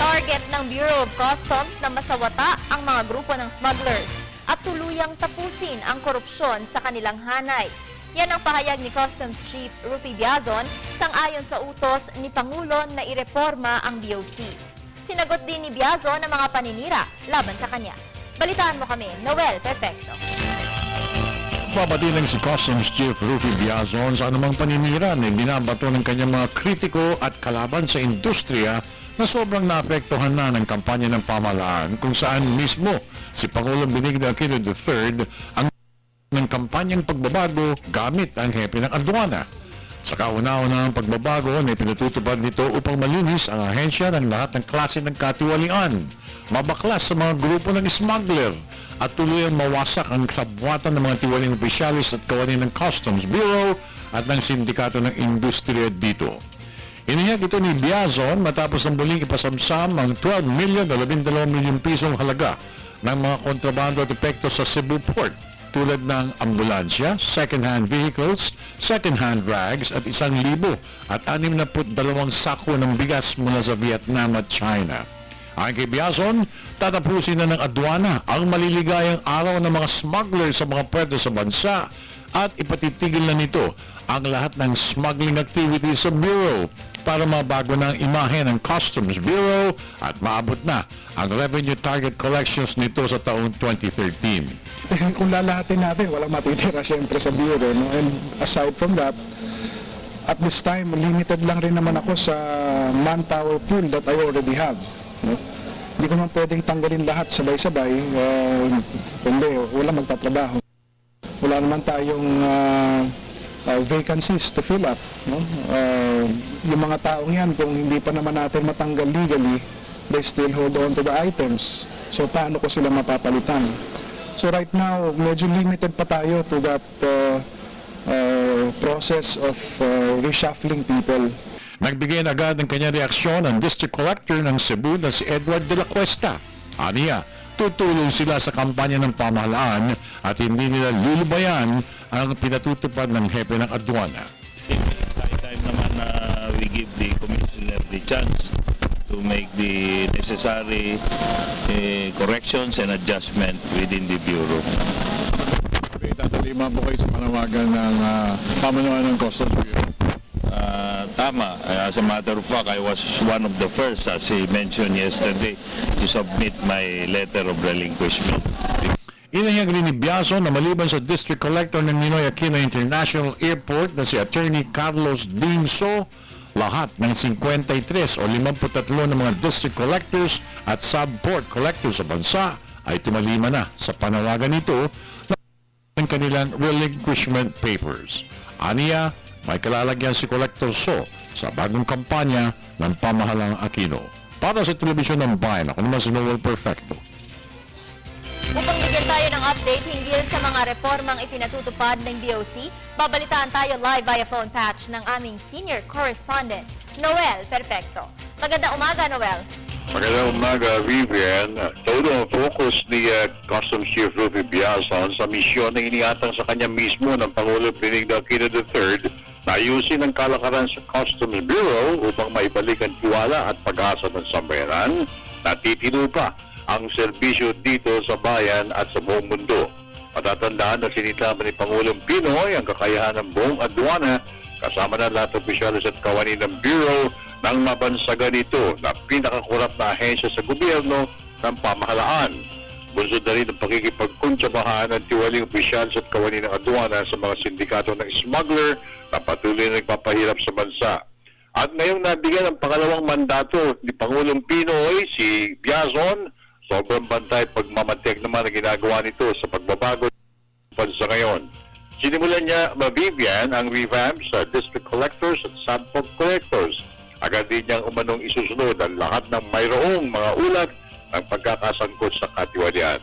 Target ng Bureau of Customs na masawata ang mga grupo ng smugglers at tuluyang tapusin ang korupsyon sa kanilang hanay. Yan ang pahayag ni Customs Chief Rufy Biazon sang-ayon sa utos ni Pangulo na ireforma ang BOC. Sinagot din ni Biazon ang mga paninira laban sa kanya. Balitaan mo kami, Noel Perfecto. Papatilang si Customs Chief Rufy Biazon sa anumang paninira na binabato ng kanyang mga kritiko at kalaban sa industriya na sobrang naapektuhan na ng kampanya ng pamahalaan kung saan mismo si Pangulong Benigno Aquino III ang ng kampanyang pagbabago gamit ang hepe ng adwana. Sa kauna-unahang pagbabago na pinatutupad nito upang malinis ang ahensya ng lahat ng klase ng katiwalian, mabaklas sa mga grupo ng smuggler at tuluyang mawasak ang sabwatan ng mga tiwaling opisyalis at kawani ng Customs Bureau at ng sindikato ng industriya dito. Inihag ito ni Biazon matapos ang muling ipasamsam ang 12 million o 12 milyong pisong halaga ng mga kontrabando at epekto sa Cebu Port tulad ng ambulansya, second-hand vehicles, second-hand rags at 1,000 at 62 sako ng bigas mula sa Vietnam at China. Ayon kay Biazon, tatapusin na ng adwana ang maliligayang araw ng mga smuggler sa mga puerto sa bansa at ipatitigil na nito ang lahat ng smuggling activities sa Bureau para mabago na ang imahe ng Customs Bureau at maabot na ang revenue target collections nito sa taong 2013. Kung lalahatin natin, walang matitira siyempre sa Bureau. No? And aside from that, at this time, limited lang rin naman ako sa manpower pool that I already have. No? Hindi ko naman pwedeng tanggalin lahat sabay-sabay. Kundi, wala magtatrabaho. Wala naman tayong vacancies to fill up. No? Yung mga taong yan, kung hindi pa naman natin matanggal legally, they still hold on to the items. So, paano ko sila mapapalitan? So right now, medyo limited pa tayo to that process of reshuffling people. Nagbigay na agad ng kanyang reaksyon ang District Collector ng Cebu na si Edward de la Cuesta. Aniya, tutulong sila sa kampanya ng pamahalaan at hindi nila lulubayan ang pinatutupad ng hepe ng adwana. Time naman na we give the commissioner the chance to make the necessary corrections and adjustment within the Bureau. Okay, tatalima po kayo sa panawagan ng pamahalaan ng Customs Bureau. Tama. As a matter of fact, I was one of the first, as he mentioned yesterday, to submit my letter of relinquishment. Inahayag rin ni Biazon na maliban sa District Collector ng Ninoy Aquino International Airport na si Attorney Carlos Dinso, lahat ng 53 o 53 ng mga District Collectors at Sub-Port Collectors sa bansa ay tumalima na sa panawagan nito ng kanilang relinquishment papers. Aniya, may kalalagyan si Collector So sa bagong kampanya ng pamahalang Aquino. Para sa Telebisyon ng Bayan, ako naman si Noel Perfecto. Upang bigyan tayo ng update hinggil sa mga reformang ipinatutupad ng BOC, babalitaan tayo live via phone patch ng aming senior correspondent, Noel Perfecto. Magandang umaga, Noel. Magandang umaga, Vivian. Todo ang focus ni Customs Chief Rufy Biazon sa misyon na iniatang sa kanya mismo ng Pangulo Benigno Aquino III na ayusin ang kalakaran sa Customs Bureau upang maibalik ang tiwala at pag-asa ng sambayanan. Natitino pa ang serbisyo dito sa bayan at sa buong mundo. Matatandaan na sinitama ni Pangulong Pinoy ang kakayahan ng buong adwana kasama na lahat ng opisyalis at kawani ng Bureau nang mabansagan ito na pinakakurap na ahensya sa gobyerno ng pamahalaan. Bunsod na rin ang pakikipagkuntsabahan ng tiwaling opisyalis at kawani ng adwana sa mga sindikato ng smuggler na patuloy na nagpapahirap sa bansa. At ngayong nabigyan ng pangalawang mandato ni Pangulong Pinoy, si Biazon, sobrang bantay pagmamatik naman ang ginagawa nito sa pagbabago sa ngayon. Sinimulan niya, Vivian, ang revamp sa District Collectors at Sub-Port Collectors. Agad din niyang umanong isusunod ang lahat ng mayroong mga ulat ng pagkakasangkot sa katiwalian.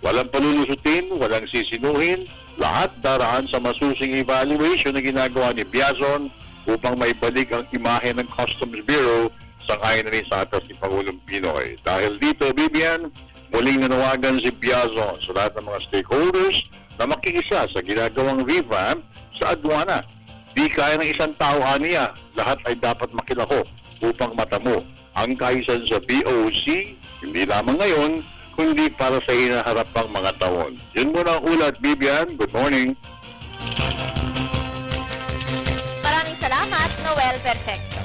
Walang palulusutin, walang sisinuhin, lahat daraan sa masusing evaluation na ginagawa ni Biazon upang maibalik ang imahe ng Customs Bureau sang-ayon na rin sa atas ni Pangulong Pinoy. Dahil dito, Vivian, muling nanawagan si Biazon sa lahat ng mga stakeholders na makikisa sa ginagawang revamp sa adwana. Di kaya ng isang tao aniya, lahat ay dapat makilako upang matamo ang kahisan sa BOC, hindi lamang ngayon, kundi para sa hinaharap pang mga taon. Yun muna ang ulat, Vivian. Good morning. Maraming salamat, Noel Perfecto.